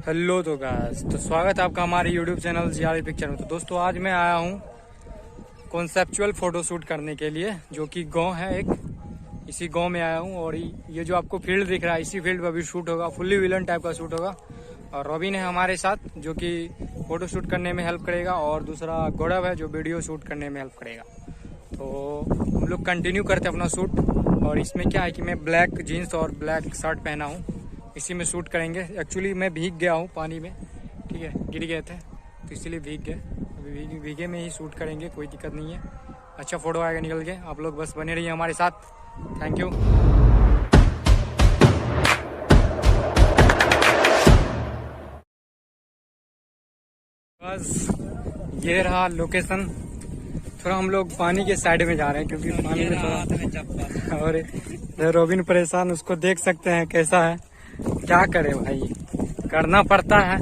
Hello तो guys, तो स्वागत है आपका हमारे यूट्यूब चैनल Grb.pictures में। तो दोस्तों आज मैं आया हूँ कॉन्सेप्चुअल फोटोशूट करने के लिए, जो कि गांव है एक, इसी गांव में आया हूँ। और ये जो आपको फील्ड दिख रहा है, इसी फील्ड पर भी शूट होगा, फुल्ली विलन टाइप का शूट होगा। और रॉबिन है हमारे साथ, जो कि फोटो शूट करने में हेल्प करेगा, और दूसरा गौरव है जो वीडियो शूट करने में हेल्प करेगा। तो हम लोग कंटिन्यू करते हैं अपना शूट। और इसमें क्या है कि मैं ब्लैक जीन्स और ब्लैक शर्ट पहना हूँ, इसी में शूट करेंगे। एक्चुअली मैं भीग गया हूँ पानी में, ठीक है, गिर गए थे तो इसीलिए भीग गए। अभी भीगे में ही शूट करेंगे, कोई दिक्कत नहीं है। अच्छा फोटो आएगा निकल के, आप लोग बस बने रहिए हमारे साथ। Thank you. बस ये रहा लोकेशन। थोड़ा हम लोग पानी के साइड में जा रहे हैं क्योंकि पानी में थोड़ा, और रॉबिन परेशान, उसको देख सकते हैं कैसा है। क्या करे भाई, करना पड़ता है।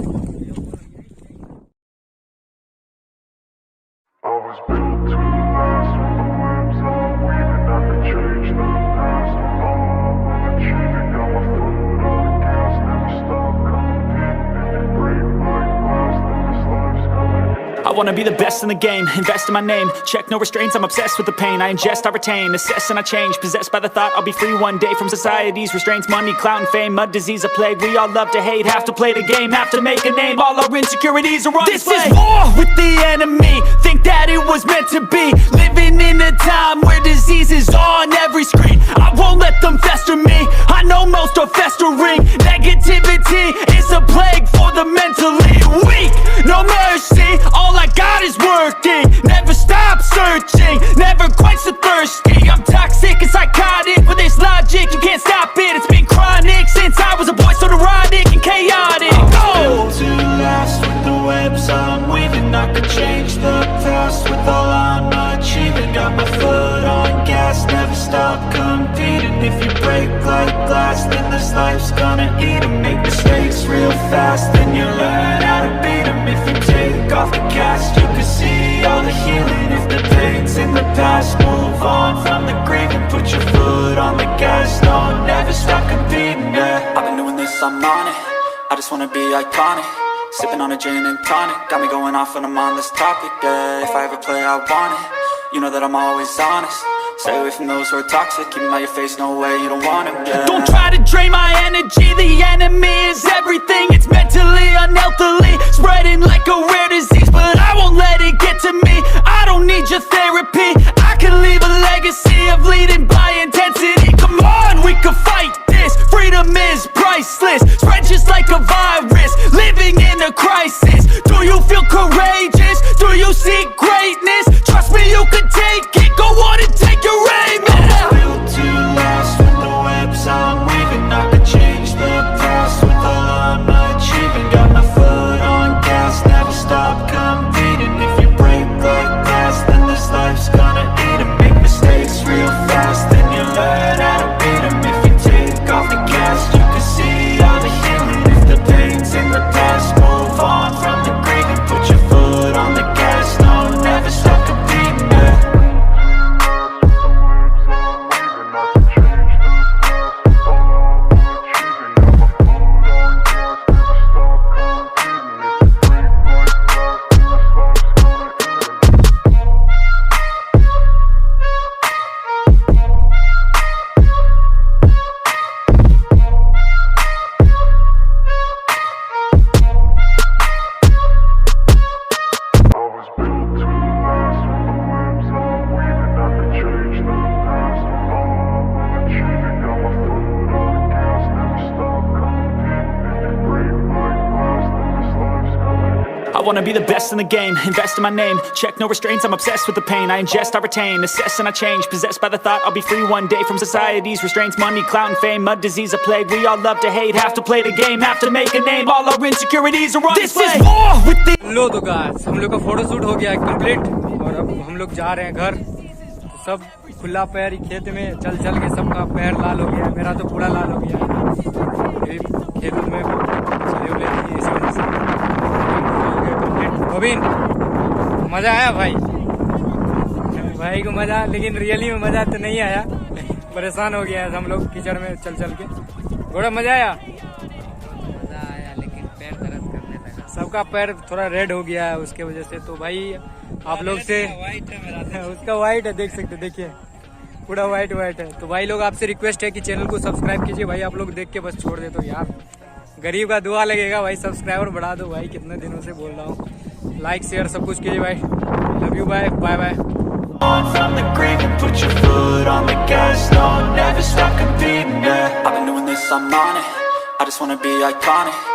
I wanna be the best in the game, invest in my name, check no restraints, I'm obsessed with the pain, I ingest, I retain, assess and I change, possessed by the thought I'll be free one day from society's restraints, money, clout and fame, a disease, a plague, we all love to hate, have to play the game, have to make a name, all our insecurities are on display. This is war with the enemy, think that it was meant to be, living in a time where disease is on every screen, I won't let them fester me, I know most are festering, negativity is a plague for the mentally weak, no mercy, all I got is working, never stop searching, never quite so thirsty, I'm toxic and psychotic, with this logic, you can't stop it, it's been chronic, since I was a boy, so neurotic and chaotic. I'm built to last with the webs I'm weaving, I could change the past with all I'm achieving, got my foot on gas, never stop competing, if you break like glass, then this life's gonna eat 'em, make mistakes real fast, then you learn how to beat 'em, if you take off the cast, you can see all the healing, if the pain's in the past, move on from the grave and put your foot on the gas, no, never stop competing, yeah. I've been doing this, I'm on it, I just wanna be iconic, sipping on a gin and tonic, got me going off when I'm on this topic, yeah. If I ever play, I want it, you know that I'm always honest, stay away from those who are toxic, keep them out your face, no way, you don't want it, yeah. Don't try to drain my energy, the enemy is everything, it's mentally, unhealthily, spreading like a rare disease, but I won't let it get to me, I don't need your therapy, I can leave a legacy of leading by intensity, come on, we can fight this, freedom is priceless, spread just like a virus, living in a crisis, do you feel courageous, do you seek greatness, trust me you can take it, go on and take your aim, yeah. I'm built to last with the webs I'm weaving, I could change the past with all I'm achieving, got my foot on gas, never stop competing, if you break like glass, then this life's gonna eat 'em, make mistakes real fast, then you learn how to beat 'em, if you take off the cast, you can see all the healing, if the pain's in the past, move on from the grave and put your foot on the gas, no, never stop competing, yeah. I wanna be the best in the game, invest in my name, check no restraints, I'm obsessed with the pain, I ingest, I retain, assess and I change, possessed by the thought I'll be free one day from society's restraints, money, clout and fame, a disease, a plague, we all love to hate, have to play the game, have to make a name, all our insecurities are on display. This is war with the... लो तो guys, हम लोग का photo shoot हो गया है complete, और अब हम लोग जा रहे हैं घर। तो सब खुला पैर खेत में चल चल के सबका पैर लाल हो गया है, मेरा तो पूरा लाल हो गया है, खेत में चले हुए इसी वजह से कंप्लीट। गोविंद, मजा आया भाई? भाई को मजा, लेकिन रियली में मजा तो नहीं आया, परेशान हो गया है हम लोग कीचड़ में चल चल के। थोड़ा मजा आया? मजा आया, लेकिन पैर दर्द सबका पैर थोड़ा रेड हो गया है उसके वजह से। तो भाई आप लोग से व्हाइट है मेरा उसका व्हाइट है, देख सकते, देखिए पूरा व्हाइट है। तो भाई लोग आपसे रिक्वेस्ट है कि चैनल को सब्सक्राइब कीजिए भाई। आप लोग देख के बस छोड़ दे तो यार, गरीब का दुआ लगेगा भाई। सब्सक्राइबर बढ़ा दो भाई, कितने दिनों से बोल रहा हूँ। लाइक शेयर सब कुछ कीजिए भाई। Love you, bye bye bye. On from the grave and put your foot on the gas. No, never stop competing, yeah. I've been doing this, I'm on it. I just wanna be iconic.